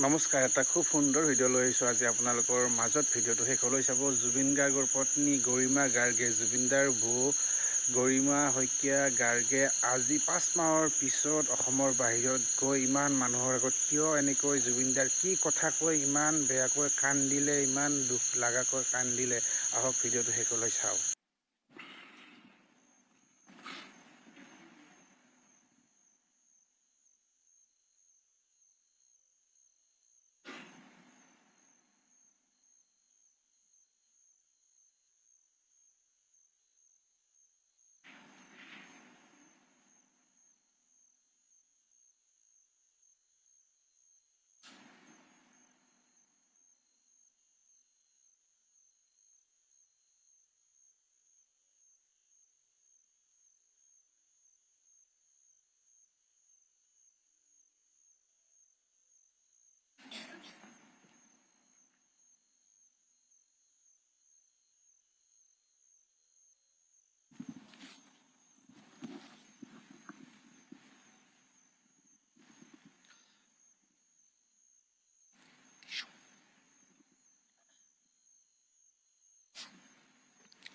নমস্কাৰ, এটা খুব সুন্দৰ ভিডিঅ' লৈ আহিছোঁ আজি আপোনালোকৰ মাজত। ভিডিঅ'টো শেষলৈ চাব। জুবিন গাৰ্গৰ পত্নী গৰিমা গাৰ্গে, জুবিনদাৰ বৌ গৰিমা শইকীয়া গাৰ্গে আজি 5 মাহৰ পিছত অসমৰ বাহিৰত গৈ ইমান মানুহৰ আগত কিয় এনেকৈ জুবিনদাৰ কি কথা কৈ ইমান বেয়াকৈ কান্দিলে, ইমান দুখ লগাকৈ কান্দিলে, আহক ভিডিঅ'টো শেষলৈ চাওঁ।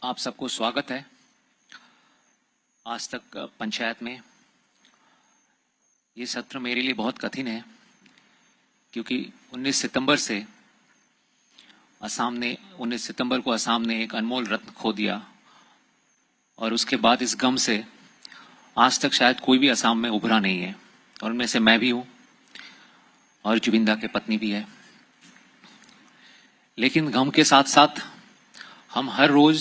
आप सबको स्वागत है आज तक पंचायत में। ये सत्र मेरे लिए बहुत कठिन है क्योंकि 19 सितंबर को असम ने एक अनमोल रत्न खो दिया और उसके बाद इस गम से आज तक शायद कोई भी असम में उभरा नहीं है, और उनमें से मैं भी हूं और जुबिंदा की पत्नी भी है। लेकिन गम के साथ साथ हम हर रोज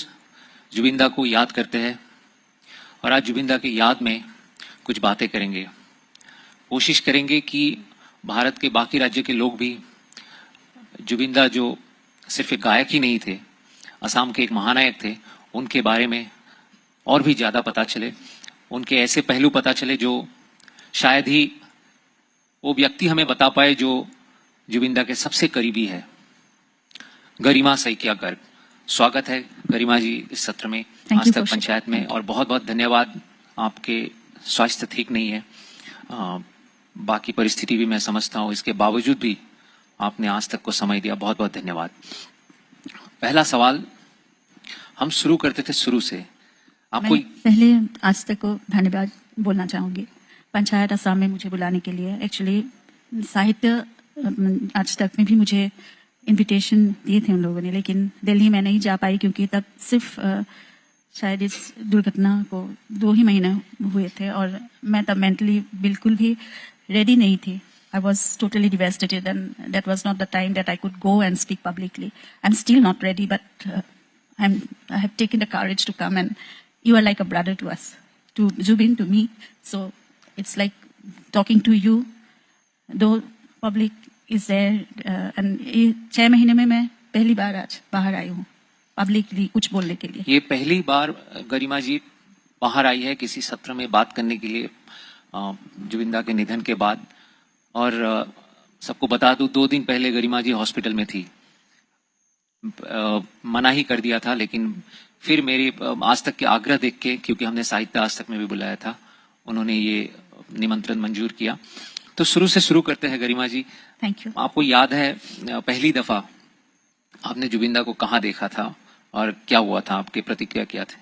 जुबिंदा को याद करते हैं और आज जुबिंदा की याद में कुछ बातें करेंगे। कोशिश करेंगे कि भारत के बाकी राज्य के लोग भी जुबिंदा जो सिर्फ एक गायक ही नहीं थे, असम के एक महानायक थे, उनके बारे में और भी ज्यादा पता चले, उनके ऐसे पहलू पता चले जो शायद ही वो व्यक्ति हमें बता पाए जो जुबिंदा के सबसे करीबी है। गरिमा शइकिया गर्ग, स्वागत है गरिमा जी इस सत्र में, आज तक पंचायत में, और बहुत बहुत धन्यवाद। आपके स्वास्थ्य ठीक नहीं है, बाकी परिस्थिति भी मैं समझता हूं, इसके बावजूद भी आपने आज तक को समय दिया, बहुत बहुत धन्यवाद। पहला सवाल हम शुरू करते थे शुरू से। आपको पहले आज तक को धन्यवाद बोलना चाहूंगी पंचायत असम में मुझे बुलाने के लिए। एक्चुअली साहित्य आज तक में भी मुझे इनविटेशन दिए थे उन लोगों ने, लेकिन दिल्ली में नहीं जा पाई क्योंकि तब सिर्फ शायद इस दुर्घटना को 2 ही महीने हुए थे और मैं तब मेंटली बिल्कुल भी रेडी नहीं थी। I was totally devastated and that was not the time that I could go and speak publicly. I'm still not ready, but I have taken the courage to come, and you are like a brother to us, to Zubin, to me. So it's like talking to you, though public is there, and 6 महीने में मैं पहली बार आज बाहर आई हूँ publicly कुछ बोलने के लिए। ये पहली बार गरिमा जी बाहर आई है किसी सत्र में बात करने के लिए जुबिंदा के निधन के बाद। और सबको बता दूं, 2 दिन पहले गरिमा जी हॉस्पिटल में थी, मना ही कर दिया था, लेकिन फिर मेरी आज तक के आग्रह देख के, क्योंकि हमने साहित्य आज तक में भी बुलाया था, उन्होंने ये निमंत्रण मंजूर किया। तो शुरू से शुरू करते हैं गरिमा जी। Thank you. आपको याद है पहली दफा आपने जुबिंदा को कहाँ देखा था और क्या हुआ था, आपके प्रतिक्रिया क्या थे?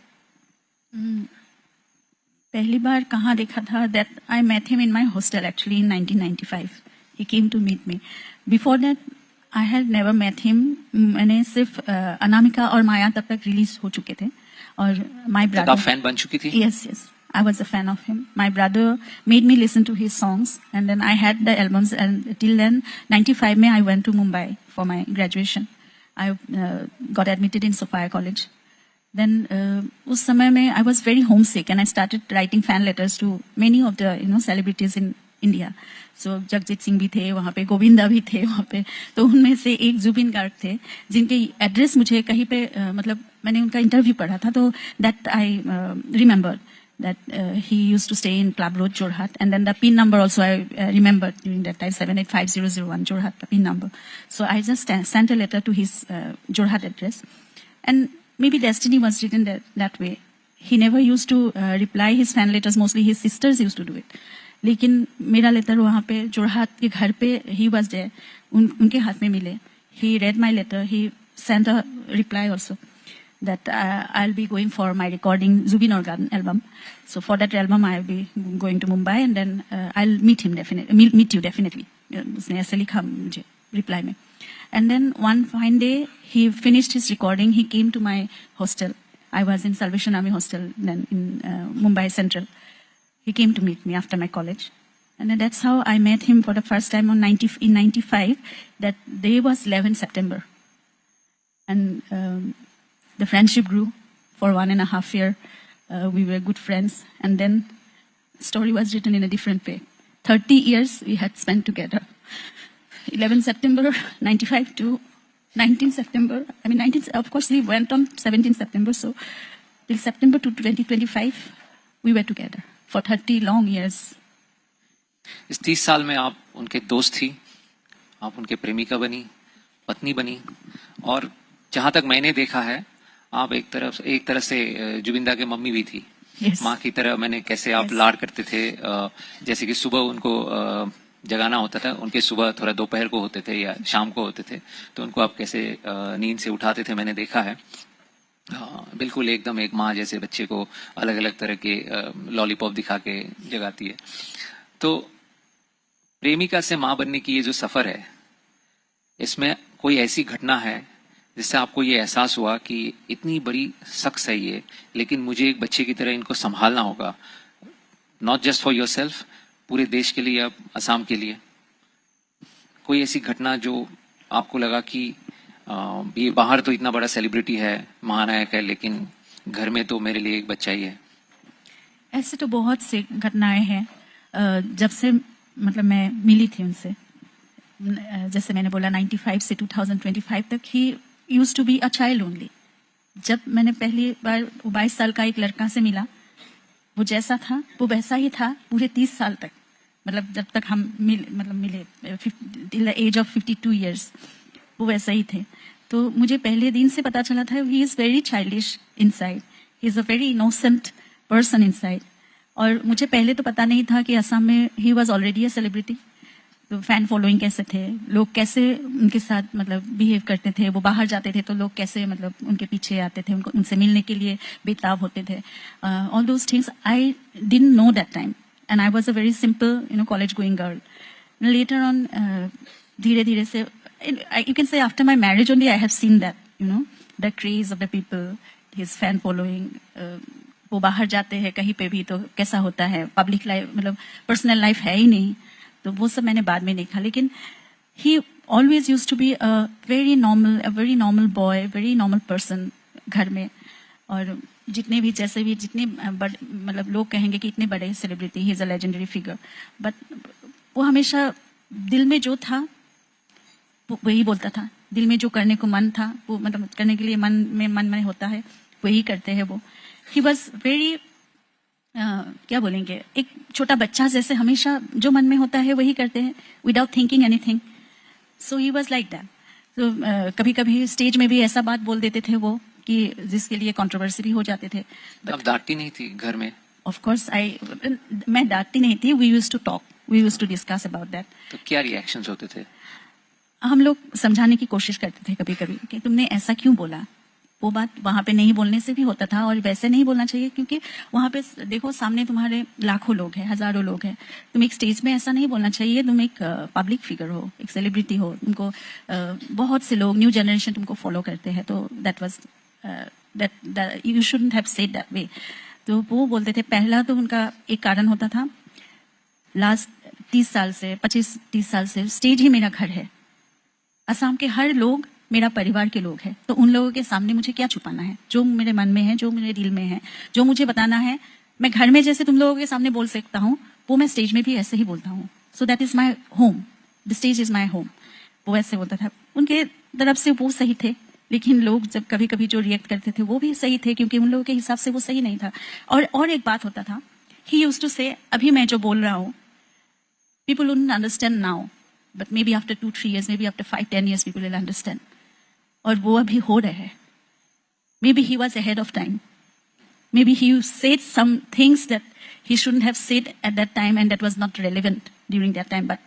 पहली बार कहाँ देखा था, that I met him in my hostel actually in 1995. He came to meet me. Before that I had never met him. मैंने सिर्फ अनामिका और माया तब तक रिलीज हो चुके थे और my brother. आप फैन बन चुकी थी? Yes, yes. I was a fan of him. My brother made me listen to his songs, and then I had the albums. And till then, 95 में I went to Mumbai for my graduation. I got admitted in Sophia College. Then उस समय में I was very homesick, and I started writing fan letters to many of the celebrities in India. So Jagjit Singh भी थे वहाँ पे, गोविंदा भी थे वहाँ पे, तो उनमें से एक जुबिन गार्ग थे जिनके एड्रेस मुझे कहीं पे मतलब मैंने उनका इंटरव्यू पढ़ा था, तो that I remembered that he used to stay in Club Road, Jorhat, and then the PIN number also I remembered during that time, 785001 Jorhat, the PIN number. So I just sent a letter to his Jorhat address, and maybe destiny was written that way. He never used to reply his fan letters, mostly his sisters used to do it. लेकिन मेरा letter वहाँ पे जोरहाट के घर पे he was there, उनके हाथ में मिले. He read my letter, he sent a reply also that I'll be going for my recording Zubin Organ album. So for that album I'll be going to Mumbai and then I'll meet him definitely, meet you definitely. उसने ऐसे लिखा मुझे reply में. And then one fine day he finished his recording. He came to my hostel. I was in Salvation Army hostel then in Mumbai Central. He came to meet me after my college. And then that's how I met him for the first time in 95. That day was 11 September. And the friendship grew for 1.5 years. We were good friends. And then the story was written in a different way. 30 years we had spent together. 11 September 95 to 19 September. Of course, he went on 17 September. So till September to 2025, we were together for 30 long years. इस 30 साल में आप उनके दोस्त थी, आप उनके प्रेमिका बनी, पत्नी बनी, और जहां तक मैंने देखा है आप एक तरह से जुबिंदा के मम्मी भी थी. Yes. माँ की तरह मैंने कैसे आप लाड करते थे, जैसे कि सुबह उनको जगाना होता था, उनके सुबह थोड़ा दोपहर को होते थे या शाम को होते थे, तो उनको आप कैसे नींद से उठाते थे मैंने देखा है. बिल्कुल एकदम एक माँ जैसे बच्चे को अलग अलग तरह के लॉलीपॉप दिखा के जगाती है. तो प्रेमिका से माँ बनने की ये जो सफर है, इसमें कोई ऐसी घटना है जिससे आपको ये एहसास हुआ कि इतनी बड़ी शख्स है ये, लेकिन मुझे एक बच्चे की तरह इनको संभालना होगा, नॉट जस्ट फॉर योरसेल्फ, पूरे देश के लिए या असम के लिए? कोई ऐसी घटना जो आपको लगा कि ये बाहर तो इतना बड़ा सेलिब्रिटी है, महानायक है, लेकिन घर में तो मेरे लिए एक बच्चा ही है? ऐसे तो बहुत सी घटनाएं हैं. जब से मतलब मैं मिली थी उनसे, जैसे मैंने बोला 95 से 2025 तक ही used to be a child only. जब मैंने पहली बार 22 साल का एक लड़का से मिला, वो जैसा था वो वैसा ही था पूरे 30 साल तक. मतलब जब तक हम मिले till the age of 52 years वो वैसा ही थे. तो मुझे पहले दिन से पता चला था he is very childish inside, he is a very innocent person inside. और मुझे पहले तो पता नहीं था कि असम में he was already a celebrity. तो फैन फॉलोइंग कैसे थे, लोग कैसे उनके साथ मतलब बिहेव करते थे, वो बाहर जाते थे तो लोग कैसे मतलब उनके पीछे आते थे, उनको उनसे मिलने के लिए बेताब होते थे. All those things I didn't know that time and I was a very simple college going girl. Later on धीरे धीरे से you can say after my marriage only I have seen that, the craze of the people, his fan following. वो बाहर जाते हैं कहीं पे भी तो कैसा होता है, पब्लिक लाइफ मतलब पर्सनल लाइफ है ही नहीं, तो वो सब मैंने बाद में देखा. लेकिन he always used to be a very normal boy, very normal person घर में. और जितने भी जैसे भी जितने मतलब लोग कहेंगे कि इतने बड़े celebrity, he is a legendary figure, but वो हमेशा दिल में जो था वही बोलता था. दिल में जो करने को मन था वो मतलब करने के लिए मन में होता है वही करते हैं वो. ही वॉज वेरी क्या बोलेंगे, एक छोटा बच्चा जैसे हमेशा जो मन में होता है वही करते हैं without thinking anything. So he was like that. तो कभी कभी स्टेज में भी ऐसा बात बोल देते थे वो कि जिसके लिए कंट्रोवर्सी भी हो जाते थे. आप डांटती नहीं थी घर में? ऑफ कोर्स मैं डांटती नहीं थी. We used to talk, we used to discuss about that. तो क्या रिएक्शंस होते थे? हम लोग समझाने की कोशिश करते थे कभी कभी कि तुमने ऐसा क्यों बोला. वो बात वहां पे नहीं बोलने से भी होता था और वैसे नहीं बोलना चाहिए, क्योंकि वहां पे देखो सामने तुम्हारे लाखों लोग हैं, हजारों लोग हैं. तुम एक स्टेज में ऐसा नहीं बोलना चाहिए. तुम एक पब्लिक फिगर हो, एक सेलिब्रिटी हो, तुमको बहुत से लोग न्यू जनरेशन तुमको फॉलो करते हैं. तो that was that you shouldn't have said that way. तो वो बोलते थे. पहला तो उनका एक कारण होता था, लास्ट 25-30 साल से स्टेज ही मेरा घर है. असम के हर लोग मेरा परिवार के लोग हैं, तो उन लोगों के सामने मुझे क्या छुपाना है. जो मेरे मन में है, जो मेरे दिल में है, जो मुझे बताना है, मैं घर में जैसे तुम लोगों के सामने बोल सकता हूँ वो मैं स्टेज में भी ऐसे ही बोलता हूँ. So that is my home, the stage is my home. वो ऐसे बोलता था. उनके तरफ से वो सही थे, लेकिन लोग जब कभी कभी जो रिएक्ट करते थे वो भी सही थे, क्योंकि उन लोगों के हिसाब से वो सही नहीं था. और एक बात होता था, ही यूज्ड टू से, अभी मैं जो बोल रहा हूँ people wouldn't understand now, but maybe after 2-3 years, maybe after 5-10 years, people will understand. और वो अभी हो रहे हैं. Maybe he was ahead of time. maybe he said some things that he shouldn't have said at that time, and that was not relevant during that time. But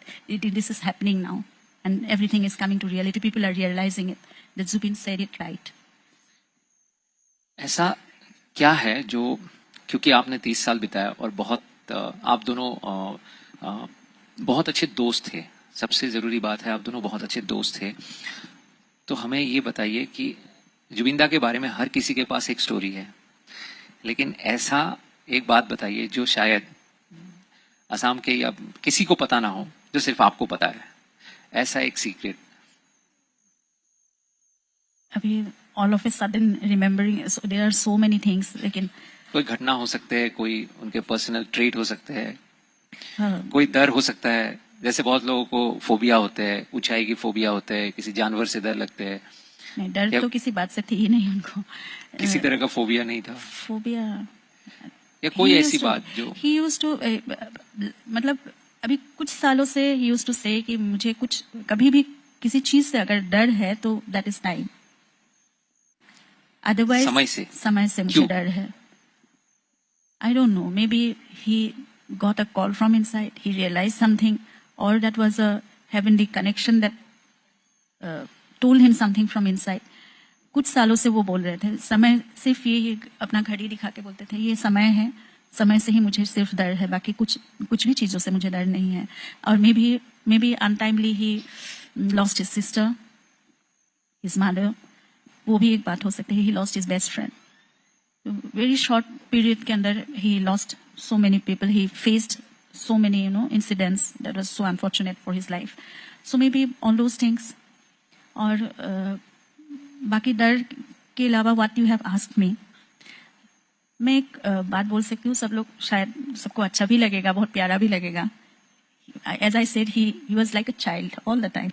this is happening now, and everything is coming to reality. People are realizing it, that Zubin said it right. ऐसा क्या है जो, क्योंकि आपने 30 साल बिताया और बहुत आप दोनों बहुत अच्छे दोस्त थे, सबसे जरूरी बात है आप दोनों बहुत अच्छे दोस्त थे, तो हमें ये बताइए कि जुबिंदा के बारे में हर किसी के पास एक स्टोरी है, लेकिन ऐसा एक बात बताइए जो शायद असम के या किसी को पता ना हो, जो सिर्फ आपको पता है, ऐसा एक सीक्रेट। अभी all of a sudden remembering, so there are so many things, लेकिन कोई घटना हो सकते हैं, कोई उनके पर्सनल ट्रेट हो सकते हैं, हाँ, कोई डर हो सकता है, जैसे बहुत लोगों को फोबिया होते हैं, ऊंचाई की फोबिया होते हैं, किसी जानवर से डर लगते हैं। नहीं, डर तो किसी बात से थी ही नहीं उनको, किसी तरह का फोबिया नहीं था, फोबिया या कोई ऐसी बात जो ही यूज्ड टू, मतलब अभी कुछ सालों से ही यूज्ड टू से कि मुझे कुछ कभी भी किसी चीज से अगर डर है तो दैट इज टाइम, अदरवाइज समय से मुझे डर है। I don't know, may be he got a call from inside, he realized something, or that was a heavenly connection that told him something from inside. कुछ सालों से वो बोल रहे थे, समय सिर्फ ये अपना घड़ी दिखा के बोलते थे ये समय है, समय से ही मुझे सिर्फ डर है, बाकी कुछ भी चीजों से मुझे डर नहीं है। और may be untimely he lost his sister, his mother, वो भी एक बात हो सकती है। He lost his best friend, very short period के अंदर he lost so many people, he faced so many incidents that was so unfortunate for his life, so maybe all those things। और बाकी डर के अलावा what you have asked me, मैं एक बात बोल सकती हूँ, सब लोग शायद सबको अच्छा भी लगेगा, बहुत प्यारा भी लगेगा। as I said, he was like a child all the time।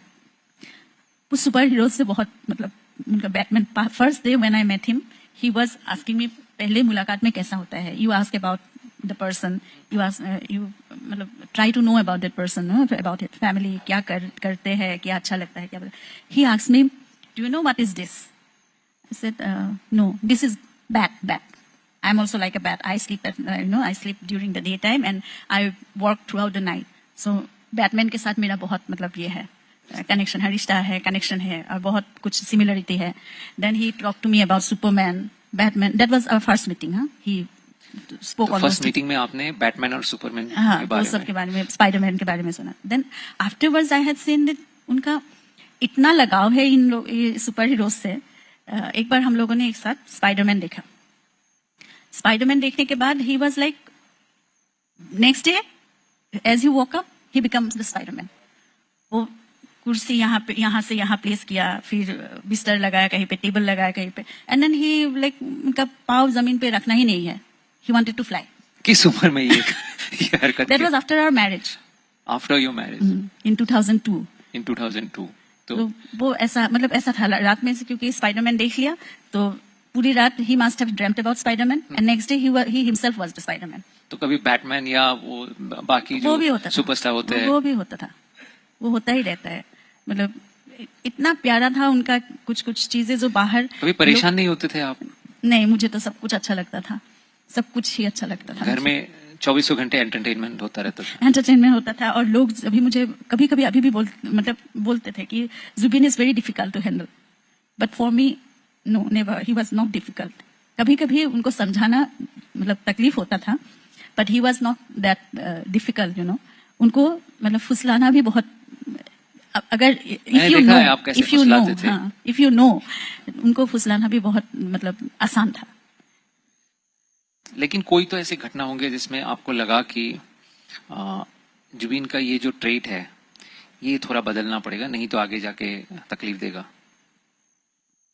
वो सुपर हीरो से बहुत, मतलब उनका Batman, first day when I met him he was asking me, पहले मुलाकात में कैसा होता है, you ask about the person, you मतलब try to know about that person, about his family, क्या करते हैं, क्या अच्छा लगता है, क्या। He asked me, do you know what is this? I said, no, this is bat. I'm also like a bat. I sleep at, I sleep during the daytime and I work throughout the night. So Batman के साथ मेरा बहुत मतलब ये है connection है, रिश्ता है, connection है, और बहुत कुछ similarity है। Then he talked to me about Superman, Batman. That was our first meeting, huh? He first meeting में आपने बैटमैन और सुपरमैन के बारे में, स्पाइडरमैन के बारे में सुना। Then afterwards I had seen that उनका इतना लगाव है इन लोग सुपर हीरोज से। एक बार हम लोगों ने एक साथ स्पाइडरमैन देखा। स्पाइडरमैन देखने के बाद ही was like, next day as he walk up he becomes the Spiderman. वो कुर्सी यहाँ से यहाँ प्लेस किया, फिर बिस्तर लगाया कहीं पे, टेबल लगाया कहीं पे, एंड देन ही लाइक उनका पाँव जमीन पे रखना ही नहीं है। He wanted to fly. किस उम्र में ये हरकत? That was after our marriage. After your marriage? In 2002. In 2002. तो वो ऐसा, मतलब ऐसा था रात में से, क्योंकि स्पाइडरमैन देख लिया तो पूरी रात he must have dreamt about Spider-Man, and next day he himself was the Spider-Man. तो कभी बैटमैन या वो बाकी जो सुपरस्टार होते हैं, वो भी होता था, वो होता ही रहता है। मतलब इतना प्यारा था उनका, कुछ चीजें जो बाहर। कभी परेशान नहीं होते थे आप? नहीं, मुझे तो सब कुछ अच्छा लगता था, सब कुछ ही अच्छा लगता था। घर में 24 घंटे एंटरटेनमेंट होता रहता था। एंटरटेनमेंट होता था, और लोग अभी मुझे कभी अभी भी बोलते थे कि Zubin is very difficult to handle, but for me no, never, he was not difficult. कभी उनको समझाना मतलब तकलीफ होता था, but he was not that difficult, उनको मतलब फुसलाना भी बहुत, अगर इफ यू नो उनको फुसलाना भी बहुत मतलब आसान था। लेकिन कोई तो ऐसी घटना होंगे जिसमें आपको लगा कि जुबिन का ये जो ट्रेट है ये थोड़ा बदलना पड़ेगा, नहीं तो आगे जाके तकलीफ देगा।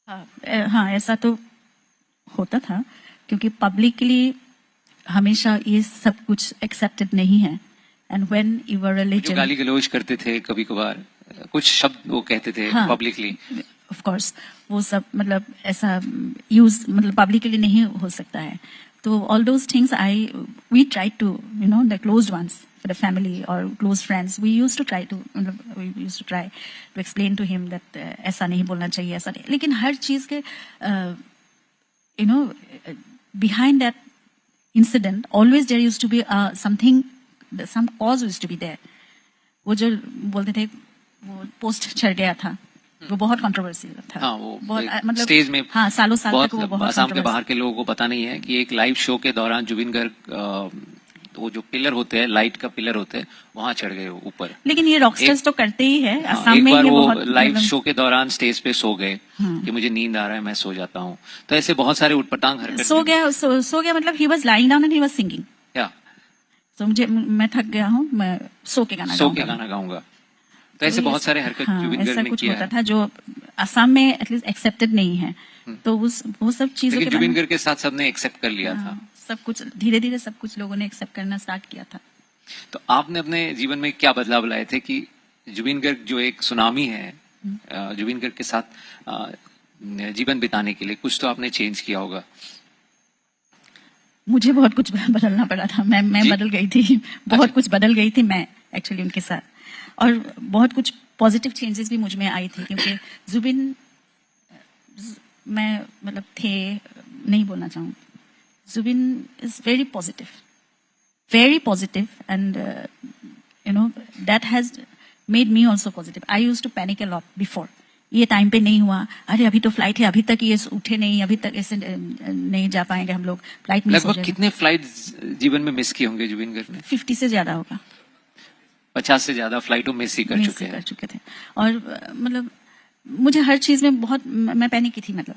हाँ, ऐसा तो होता था, क्योंकि पब्लिकली हमेशा ये सब कुछ एक्सेप्टेड नहीं है। And when you were religion, गाली गलौज करते थे, कभी कभार कुछ शब्द वो कहते थे पब्लिकली, ऑफ कोर्स वो सब मतलब ऐसा यूज मतलब पब्लिकली नहीं हो सकता है। So all those things we tried to, the closed ones for the family or close friends, we used to try to explain to him that ऐसा नहीं बोलना चाहिए, ऐसा नहीं। लेकिन हर चीज के behind that incident, always there used to be something, some cause used to be there. वो जो बोलते थे वो पोस्ट चढ़ गया था, वो बहुत कंट्रोवर्सी था। हाँ, वो बहुत मतलब स्टेज में हाँ सालों साल तक वो बहुत आसाम के बाहर के लोगों को पता नहीं है कि एक लाइव शो के दौरान जुबिन गर्ग वो जो पिलर होते हैं, लाइट का पिलर होते हैं, वहां चढ़ गए ऊपर। लेकिन ये रॉकस्टार्स तो करते ही है आसाम एक में। बार ये वो बहुत लाइव शो के दौरान स्टेज पे सो गए कि मुझे नींद आ रहा है, मैं सो जाता हूँ। तो ऐसे बहुत सारे उटपटांग हरकत। सो गया मतलब he was lying down and he was singing. या तो मैं थक गया हूँ, मैं सो के गाना गाऊंगा। तो ऐसे बहुत सारे हरकत जुबिन गर्ग ने किया होता था जो आसाम में एटलीस्ट एक्सेप्टेड नहीं है। तो वो सब चीजों के जुबिन गर्ग के साथ सबने एक्सेप्ट कर लिया था। सब कुछ धीरे धीरे सब कुछ लोगों ने एक्सेप्ट करना स्टार्ट किया था। तो आपने अपने जीवन में क्या बदलाव लाए थे कि जुबिन गर्ग जो एक सुनामी है, जुबिन गर्ग के साथ जीवन बिताने के लिए कुछ तो आपने चेंज किया होगा? मुझे बहुत कुछ बदलना पड़ा था। मैं बदल गई थी, बहुत कुछ बदल गई थी मैं एक्चुअली उनके साथ, और बहुत कुछ पॉजिटिव चेंजेस भी मुझ में आई थी, क्योंकि जुबिन मैं मतलब थे नहीं बोलना चाहूँ, Zubin is very positive and you know that has made me also positive. I used to panic a lot before. ये टाइम पे नहीं हुआ, अरे अभी तो फ्लाइट है, अभी तक ये उठे नहीं, अभी तक ऐसे नहीं जा पाएंगे हम लोग, फ्लाइट मिस हो जाएगी। लगभग कितने फ्लाइट जीवन में मिस किए होंगे जुबिन गर्ग ने? 50 से ज्यादा होगा। 50 से ज्यादा फ्लाइटों मिस ही कर चुके थे। और मतलब मुझे हर चीज में बहुत मैं पैनिक की थी, मतलब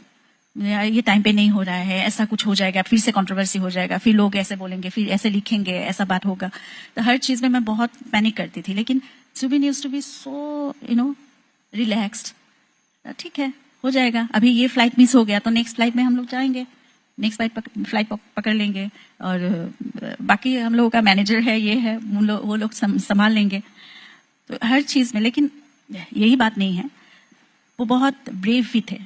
ये टाइम पे नहीं हो रहा है, ऐसा कुछ हो जाएगा, फिर से कंट्रोवर्सी हो जाएगा, फिर लोग ऐसे बोलेंगे, फिर ऐसे लिखेंगे, ऐसा बात होगा। तो हर चीज में मैं बहुत पैनिक करती थी। लेकिन Zubin used to be so relaxed. ठीक है, हो जाएगा, अभी ये फ्लाइट मिस हो गया तो नेक्स्ट फ्लाइट में हम लोग जाएंगे, नेक्स्ट फ्लाइट पकड़ लेंगे, और बाकी हम लोगों का मैनेजर है, ये है, वो लोग संभाल लेंगे। तो हर चीज में, लेकिन यही बात नहीं है, वो बहुत ब्रेव भी थे।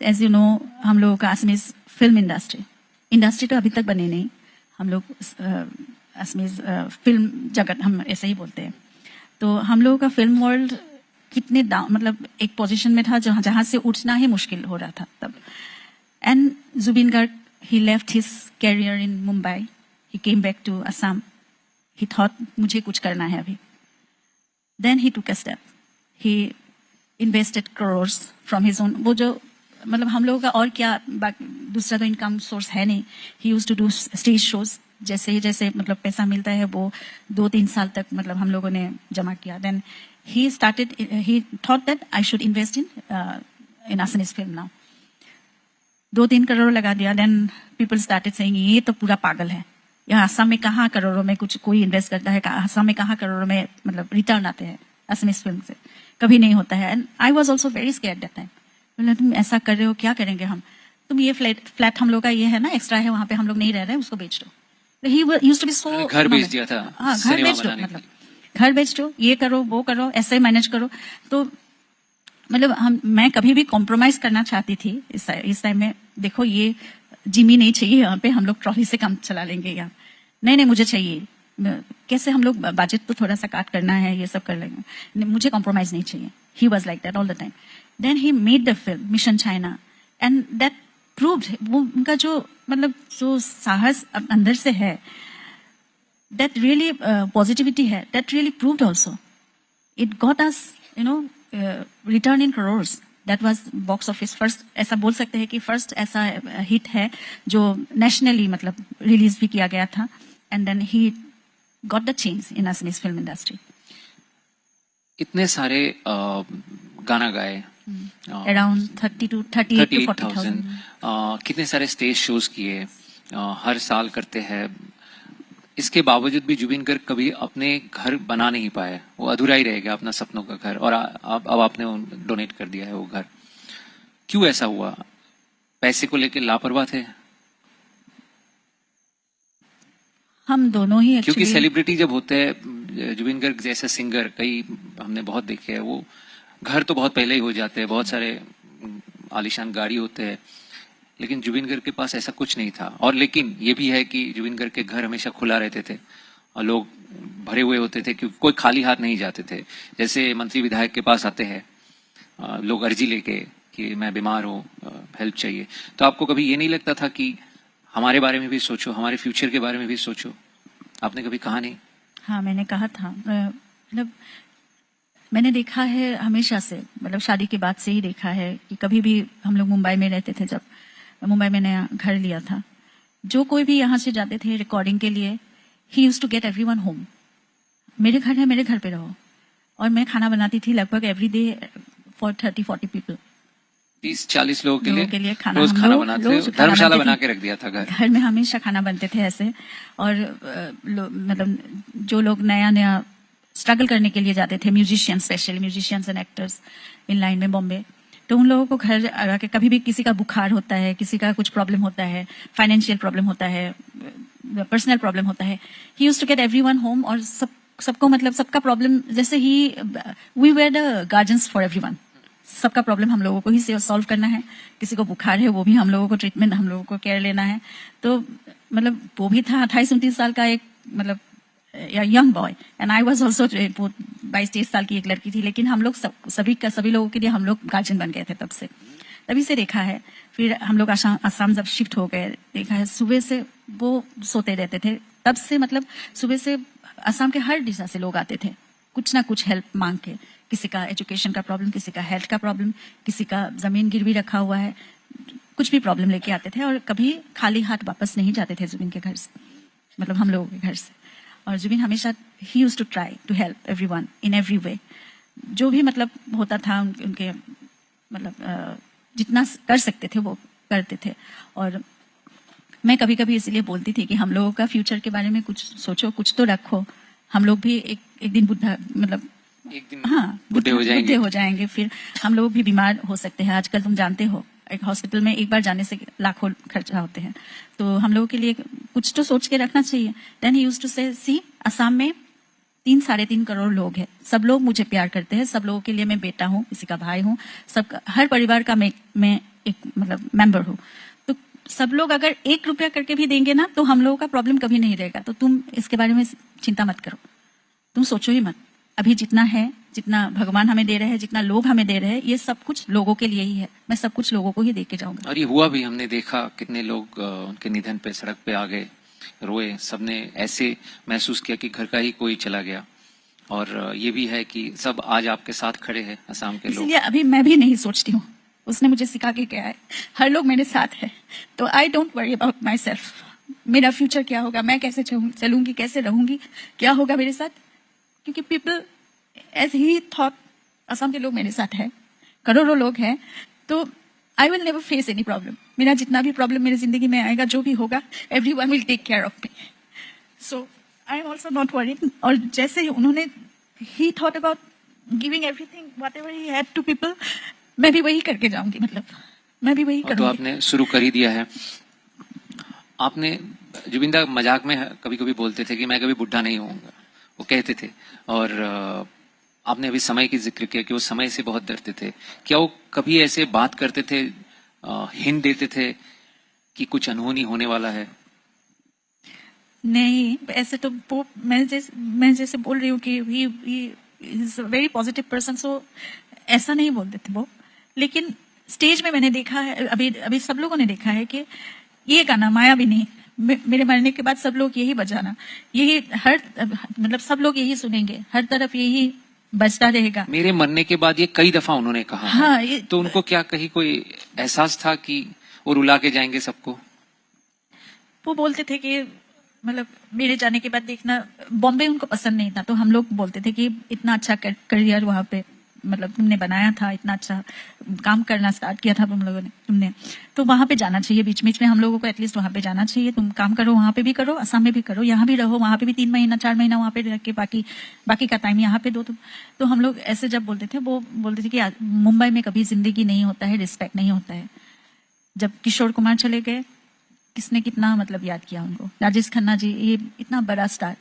एज यू नो, हम लोगों का असमीज फिल्म इंडस्ट्री तो अभी तक बने नहीं, हम लोग असमीज फिल्म जगत हम ऐसे ही बोलते हैं। तो हम लोगों का फिल्म वर्ल्ड कितने मतलब एक पोजीशन में था जहां से उठना ही मुश्किल हो रहा था तब। And Zubin Garg, he left his career in Mumbai, he came back to Assam, he thought मुझे कुछ करना है अभी। Then he took a step, he invested crores from his own. वो जो मतलब हम लोगों का और क्या दूसरा तो इनकम सोर्स है नहीं। He used to do stage shows, जैसे मतलब पैसा मिलता है वो 2-3 साल तक मतलब हम लोगों ने जमा किया। Then he thought that I should invest in Assamese film now. 2-3 crore लगा दिया। Then people started saying ये तो पूरा पागल है, यहाँ असम में कहाँ करोड़ों में कोई इन्वेस्ट करता है, असम में कहाँ करोड़ों में मतलब रिटर्न आते हैं असमीज फिल्म से, कभी नहीं होता है। And I was also very scared that time. बोला तुम ऐसा कर रहे हो, क्या करेंगे हम, तुम ये फ्लैट हम लोग का ये है ना एक्स्ट्रा है, वहां पे हम लोग नहीं रह रहे हैं, उसको बेच दो। He used to be so, घर बेच दिया था। हाँ, घर बेच दो, मतलब घर बेच दो, ये करो वो करो, ऐसे मैनेज करो। तो मतलब मैं कभी भी कॉम्प्रोमाइज करना चाहती थी इस टाइम में। देखो ये जिमी नहीं चाहिए यहाँ पे, हम लोग ट्रॉली से काम चला लेंगे यहाँ, नहीं मुझे चाहिए, कैसे हम लोग बजट तो थोड़ा सा काट करना है, ये सब कर लेंगे, मुझे कॉम्प्रोमाइज नहीं चाहिए। He was like that all the time. Then he made the film mission China, and that proved, वो उनका जो मतलब जो साहस अंदर से है, that really positivity है, that really proved also. It got us, return in crores. That was box office first, ऐसा बोल सकते हैं कि first ऐसा हिट है जो nationally मतलब रिलीज भी किया गया था। And then he got the change in Assamese film industry. इतने सारे गाना गाए, around 38 to 40,000। कितने सारे स्टेज शोज किए, हर साल करते हैं। इसके बावजूद भी जुबिन गर्ग कभी अपने घर बना नहीं पाए, वो अधूरा ही रह गया अपना सपनों का घर, और अब आपने डोनेट कर दिया है वो घर। क्यों ऐसा हुआ? पैसे को लेकर लापरवाह थे? हम दोनों ही, क्योंकि सेलिब्रिटी जब होते हैं, जुबिन गर्ग जैसे सिंगर कई हमने बहुत देखे हैं, वो घर तो बहुत पहले ही हो जाते हैं, बहुत सारे आलीशान गाड़ी होते हैं, लेकिन जुबिन गर्ग के पास ऐसा कुछ नहीं था। और लेकिन ये भी है कि जुबिन गर्ग के घर हमेशा खुला रहते थे और लोग भरे हुए होते थे, क्योंकि कोई खाली हाथ नहीं जाते थे। जैसे मंत्री विधायक के पास आते हैं लोग अर्जी लेके कि मैं बीमार हूँ, हेल्प चाहिए, तो आपको कभी ये नहीं लगता था कि हमारे बारे में भी सोचो, हमारे फ्यूचर के बारे में भी सोचो। आपने कभी कहा नहीं? हाँ, मैंने कहा था। मतलब मैंने देखा है हमेशा से, मतलब शादी के बाद से ही देखा है कि कभी भी हम लोग मुंबई में रहते थे, जब मुंबई में नया घर लिया था, जो कोई भी यहाँ से जाते थे रिकॉर्डिंग के लिए, he used to get everyone home. मेरे घर है, मेरे घर पे रहो। और मैं खाना बनाती थी लगभग एवरी डे फॉर 30-40 पीपल। 30-40 लोगों के लिए खाना, रोज हम खाना लोग बनाते रोज थे, खाना धर्मशाला बनाते बना थे। के रख दिया था घर। घर में हमेशा खाना बनते थे ऐसे। और मतलब जो लोग नया नया स्ट्रगल करने के लिए जाते थे, musicians, specially musicians and actors in line में बॉम्बे, तो उन लोगों को घर आके कभी भी किसी का बुखार होता है, किसी का कुछ प्रॉब्लम होता है, फाइनेंशियल प्रॉब्लम होता है, पर्सनल प्रॉब्लम होता है, he used to get everyone home. और सबको मतलब सबका प्रॉब्लम, जैसे ही we were the guardians for everyone. सबका प्रॉब्लम हम लोगों को ही सॉल्व करना है। किसी को बुखार है, वो भी हम लोगों को ट्रीटमेंट, हम लोगों को केयर लेना है। तो मतलब वो भी था 28-29 साल का एक मतलब young boy, and I was also 22-23 साल की एक लड़की थी। लेकिन हम लोग सभी लोगों के लिए हम लोग गार्जियन बन गए थे तब से। तभी से देखा है। फिर हम लोग आसाम जब शिफ्ट हो गए, देखा है सुबह से वो सोते रहते थे। तब से मतलब सुबह से आसाम के हर दिशा से लोग आते थे, कुछ ना कुछ हेल्प मांग के। किसी का एजुकेशन का प्रॉब्लम, किसी का हेल्थ का प्रॉब्लम, किसी का जमीन गिरवी रखा हुआ है, कुछ भी प्रॉब्लम लेके आते थे। और कभी खाली हाथ वापस नहीं जाते थे जुबिन के घर से, मतलब हम लोगों के घर से। और जुबिन हमेशा he used to try to help everyone in every way. जो भी मतलब होता था उनके मतलब जितना कर सकते थे वो करते थे। और मैं कभी कभी इसलिए बोलती थी कि हम लोगों का फ्यूचर के बारे में कुछ सोचो, कुछ तो रखो। हम लोग भी एक दिन बुढ़ा मतलब एक दिन हाँ बुढ़े हो जाएंगे। फिर हम लोग भी बीमार हो सकते हैं। आजकल तुम जानते हो, एक हॉस्पिटल में एक बार जाने से लाखों खर्चा होते हैं। तो हम लोगों के लिए कुछ तो सोच के रखना चाहिए। देन ही यूज्ड टू से, सी असम में 3-3.5 करोड़ लोग हैं, सब लोग मुझे प्यार करते हैं, सब लोगों के लिए मैं बेटा हूँ, किसी का भाई हूँ, सब हर परिवार का मैं एक मतलब मेंबर हूँ। तो सब लोग अगर 1 रुपया करके भी देंगे ना, तो हम लोगों का प्रॉब्लम कभी नहीं रहेगा। तो तुम इसके बारे में चिंता मत करो, तुम सोचो ही मत। अभी जितना है, जितना भगवान हमें दे रहे हैं, जितना लोग हमें दे रहे हैं, ये सब कुछ लोगों के लिए ही है। मैं सब कुछ लोगों को ही दे के जाऊंगा। और ये हुआ भी, हमने देखा कितने लोग उनके निधन पे सड़क पे आ गए, रोए। सबने ऐसे महसूस किया कि घर का ही कोई चला गया। और ये भी है कि सब आज आपके साथ खड़े हैं, असम के लोग। इसलिए अभी मैं भी नहीं सोचती हूँ। उसने मुझे सिखा के गया है, हर लोग मेरे साथ है। तो I don't worry about my self. मेरा फ्यूचर क्या होगा, मैं कैसे चलूंगी, कैसे रहूंगी, क्या होगा मेरे साथ। क्योंकि people as he thought, Assam के लोग मेरे साथ है, करोड़ों लोग हैं। तो I will never face any problem. मेरा जितना भी प्रॉब्लम मेरी जिंदगी में आएगा, जो भी होगा, everyone will take care of me. So I am also not worried. और जैसे उन्होंने he thought about giving everything whatever he had to people, मैं भी वही करके जाऊंगी। मतलब मैं भी वही करूंगी। तो आपने शुरू कर ही दिया है। आपने, जुबिंदा मजाक में कभी कभी बोलते थे कि मैं कभी बुढ़ा नहीं होऊंगा, वो कहते थे। और आपने अभी समय की जिक्र किया कि वो समय से बहुत डरते थे। क्या वो कभी ऐसे बात करते थे, हिंट देते थे कि कुछ अनहोनी होने वाला है? नहीं, ऐसे तो वो मैं जैसे बोल रही हूँ कि he is a very positive person. So ऐसा नहीं बोलते थे वो। लेकिन स्टेज में मैंने देखा है, अभी सब लोगों ने देखा है कि ये गाना माया भी नहीं, मेरे मरने के बाद सब लोग यही बजाना, यही हर मतलब सब लोग यही सुनेंगे, हर तरफ यही बजता रहेगा। मेरे मरने के बाद ये कई दफा उन्होंने कहा। हाँ, तो उनको क्या कहीं कोई एहसास था कि वो रुला के जाएंगे सबको? वो बोलते थे कि मतलब मेरे जाने के बाद देखना, बॉम्बे उनको पसंद नहीं था। तो हम लोग बोलते थे कि इतना अच्छा करियर वहां पे मतलब तुमने बनाया था, इतना अच्छा काम करना स्टार्ट किया था तुमने, तो वहां पे जाना चाहिए। बीच बीच में हम लोगों को एटलीस्ट वहां पे जाना चाहिए। तुम काम करो, वहां पे भी करो, असम में भी करो, यहाँ भी रहो, वहां पे भी 3 महीना 4 महीना वहां पे रह के बाकी का टाइम यहाँ पे दो तुम। तो हम लोग ऐसे जब बोलते थे, वो बोलते थे कि मुंबई में कभी जिंदगी नहीं होता है, रिस्पेक्ट नहीं होता है। जब किशोर कुमार चले गए, किसने कितना मतलब याद किया उनको। राजेश खन्ना जी, ये इतना बड़ा star,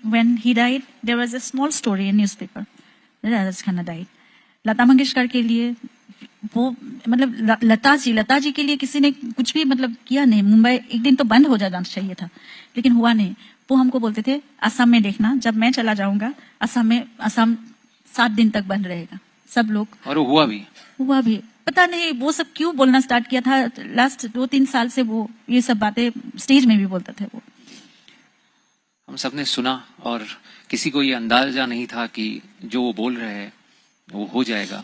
when he died there was a small story in newspaper, Rajesh Khanna died। Lata Mangeshkar के लिए वो मतलब लता जी के लिए किसी ने कुछ भी मतलब किया नहीं। मुंबई एक दिन तो बंद हो जाना चाहिए था, लेकिन हुआ नहीं। वो हमको बोलते थे असम में देखना, जब मैं चला जाऊंगा असम 7 दिन तक बंद रहेगा, सब लोग। और हुआ भी। पता नहीं वो सब क्यों बोलना स्टार्ट किया था। लास्ट 2-3 साल से वो ये सब बातें स्टेज में भी बोलते थे वो। हम सबने सुना और किसी को ये अंदाजा नहीं था कि जो वो बोल रहे हैं वो हो जाएगा।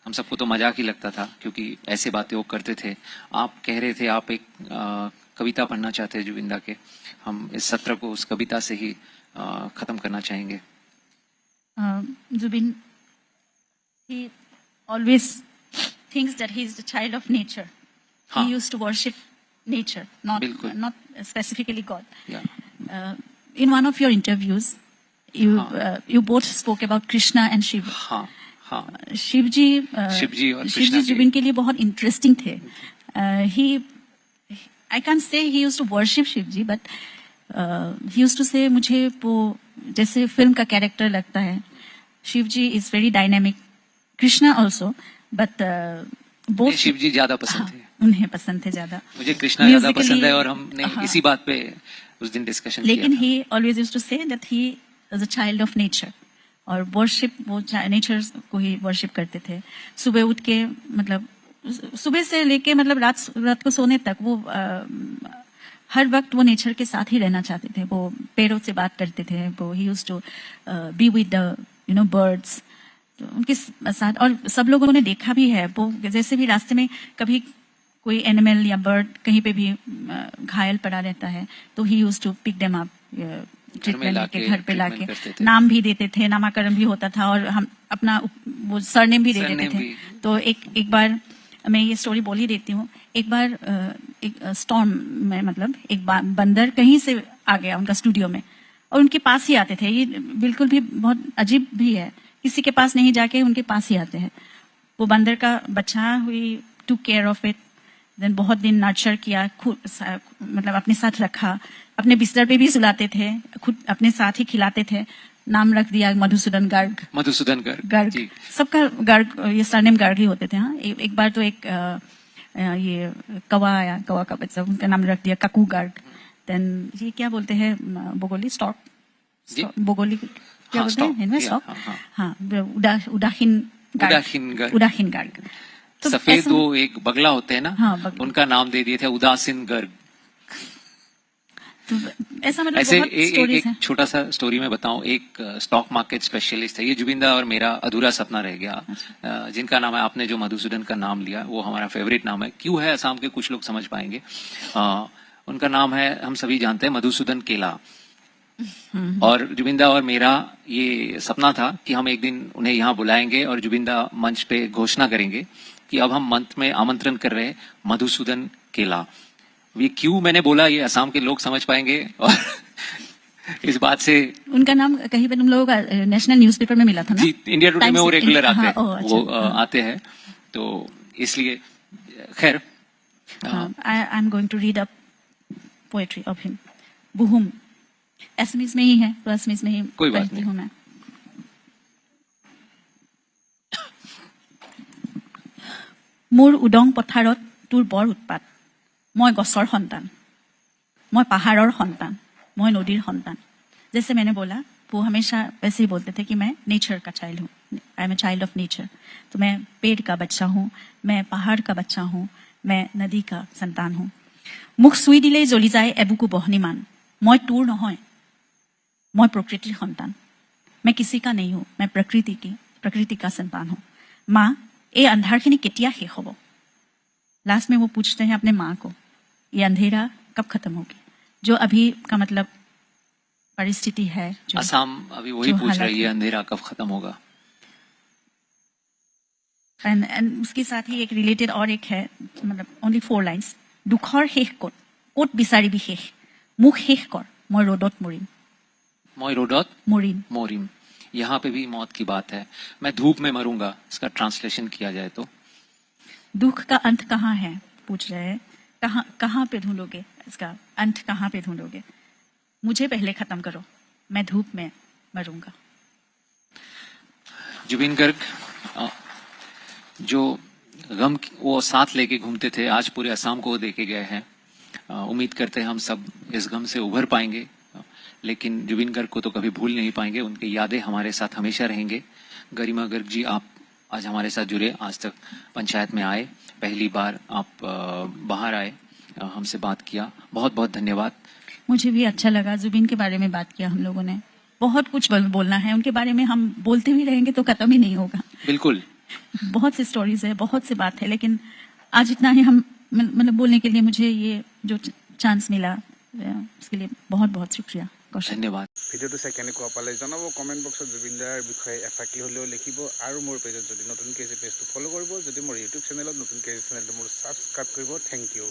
हम सबको तो मजाक ही लगता था क्योंकि ऐसे बातें वो करते थे। आप कह रहे थे आप एक कविता पढ़ना चाहते हैं जुबिंदा के। हम इस सत्र को उस कविता से ही खत्म करना चाहेंगे। Zubin, he always thinks that he is the child of nature. हाँ. He used to worship nature, बिल्कुल. not specifically God. या In one of your interviews, you हाँ. you both spoke about Krishna and Shiva. हाँ हाँ शिव जी और कृष्णा जुबिन के लिए बहुत इंटरेस्टिंग थे। ही I can say he used to worship Shiv ji, but he used to say मुझे वो जैसे फिल्म का कैरेक्टर लगता है। Shiv ji is very dynamic, Krishna also, but both Shiv ji ज्यादा पसंद थे। उन्हें पसंद थे ज्यादा, मुझे कृष्णा ज्यादा Musically, पसंद है और हमने इसी बात पे उस दिन डिस्कशन किया। लेकिन he always used to say that he is a child of nature और वर्शिप, वो नेचर को ही वर्शिप करते थे। सुबह उठ के मतलब सुबह से लेके मतलब रात को सोने तक वो हर वक्त वो नेचर के साथ ही रहना चाहते थे। वो पेड़ों से बात करते थे। वो he used to be with the birds, तो उनके साथ। और सब लोगों ने देखा भी है, वो जैसे भी रास्ते में कभी कोई एनिमल या बर्ड कहीं पे भी घायल पड़ा रहता है तो he used to pick them up, treatment के घर पे लाके नाम भी देते थे, नामाकरण भी होता था और हम अपना वो सरनेम भी दे देते थे। तो एक बार मैं ये स्टोरी बोल ही देती हूँ। एक बार एक स्टॉर्म में मतलब एक बंदर कहीं से आ गया उनका स्टूडियो में और उनके पास ही आते थे। ये बिल्कुल भी बहुत अजीब भी है, किसी के पास नहीं जाके उनके पास ही आते हैं। वो बंदर का बच्चा हुई, to care of it, then बहुत दिन नर्चर किया, खुद मतलब अपने साथ रखा, अपने बिस्तर पे भी सुलाते थे, खुद अपने साथ ही खिलाते थे। नाम रख दिया मधुसूदन गर्ग। मधुसूदन गर्ग सबका गर्ग, ये सरनेम गर्ग ही होते थे। हाँ, एक बार तो एक ये कौवा आया, कौवा का बच्चा, उनका नाम रख दिया ककू गर्ग। देन ये क्या बोलते हैं बोगोली, स्टॉक बोगोली क्या बोलते हैं स्टॉक, हाँ, उदासीन गर्ग। तो सफेद वो एक बगला होते हैं ना, हाँ, उनका नाम दे दिए थे उदासीन गर्ग। तो ऐसा मतलब ऐसे एक छोटा सा स्टोरी में बताऊं। एक स्टॉक मार्केट स्पेशलिस्ट है, ये जुबिंदा और मेरा अधूरा सपना रह गया। जिनका नाम है, आपने जो मधुसूदन का नाम लिया वो हमारा फेवरेट नाम है। क्यों है असम के कुछ लोग समझ पाएंगे। उनका नाम है, हम सभी जानते हैं, मधुसूदन केला। और जुबिंदा और मेरा ये सपना था कि हम एक दिन उन्हें यहाँ बुलाएंगे और जुबिंदा मंच पे घोषणा करेंगे कि अब हम मंच में आमंत्रण कर रहे हैं मधुसूदन केला। ये क्यों मैंने बोला ये असम के लोग समझ पाएंगे। और इस बात से उनका नाम कहीं पे तुम लोगों का नेशनल न्यूज़पेपर में मिला था ना? जी, इंडिया टुडे में वो रेगुलर आते हैं। वो आते हैं, तो इसलिए खैर। I am going to read a poetry of him, बुहुम। असमीज में ही है, तो असमीज में ही कोई बात नहीं हूँ मैं। मोर उदং पथारत তোৰ বৰ উৎপাত, মই গছৰ সন্তান, মই पहाड़ৰ সন্তাन, मैं नदीर सन्तान। जैसे मैंने बोला, वो हमेशा वैसे ही बोलते थे कि मैं नेचर का चाइल्ड हूँ, I am a child of nature. तो मैं पेड़ का बच्चा हूँ, मैं पहाड़ का बच्चा हूँ, मैं नदी का संतान हूँ। मुख चुई दिलेই জ্বলি যায় এবুকু বহ্নিমান, मैं তোर নহয়, मैं प्रकृतिर सन्तान। मैं किसी का नहीं हूँ, मैं प्रकृति का संतान हूँ। माँ, ये अंधारखिनि केতিয়া शेष হ'ব? लास्ट में वो पूछते हैं अपने माँ को, ये अंधेरा कब खत्म होगी? जो अभी का मतलब परिस्थिति है, असम अभी वही पूछ रही है, अंधेरा कब खत्म होगा। एंड उसके साथ ही एक रिलेटेड और एक है, मतलब ओनली 4 लाइन्स। दुखर शेष ক'ত বিচাৰিবি শেষ, मुख शेष कर, मैं रोडत मरिम। मैं रोडत मरिम, यहाँ पे भी मौत की बात है। मैं धूप में मरूंगा, इसका ट्रांसलेशन किया जाए तो। दुख का अंत कहाँ है पूछ रहे हैं, कहाँ पे ढूंढोगे इसका अंत, कहाँ पे ढूंढोगे? मुझे पहले खत्म करो, मैं धूप में मरूंगा। जुबिन गर्ग जो गम वो साथ लेके घूमते थे, आज पूरे असम को देके गए हैं। उम्मीद करते हैं हम सब इस गम से उभर पाएंगे, लेकिन जुबिन गर्ग को तो कभी भूल नहीं पाएंगे। उनकी यादें हमारे साथ हमेशा रहेंगे। गरिमा गर्ग जी, आप आज हमारे साथ जुड़े, आज तक पंचायत में आए, पहली बार आप बाहर आए, हमसे बात किया, बहुत बहुत धन्यवाद। मुझे भी अच्छा लगा, जुबिन के बारे में बात किया हम लोगों ने। बहुत कुछ बोलना है उनके बारे में, हम बोलते भी रहेंगे तो खत्म ही नहीं होगा। बिल्कुल। बहुत सी स्टोरीज है, बहुत सी बात है, लेकिन आज इतना ही हम मतलब बोलने के लिए मुझे ये जो चांस मिला उसके लिए बहुत बहुत शुक्रिया। धन्यवाद। ভিডিঅ'টো চাই কেনেকুৱা পালে জনাব কমেণ্ট বক্সত। জুবিন দাৰ বিষয়ে এফাকি হ'লেও লিখিব আৰু মোৰ পেজত যদি নতুনকৈ আছে পেজটো ফ'ল' কৰিব, যদি মোৰ ইউটিউব চেনেলত নতুনকৈ আছে চেনেলটো মোৰ ছাবস্ক্ৰাইব কৰিব। Thank you.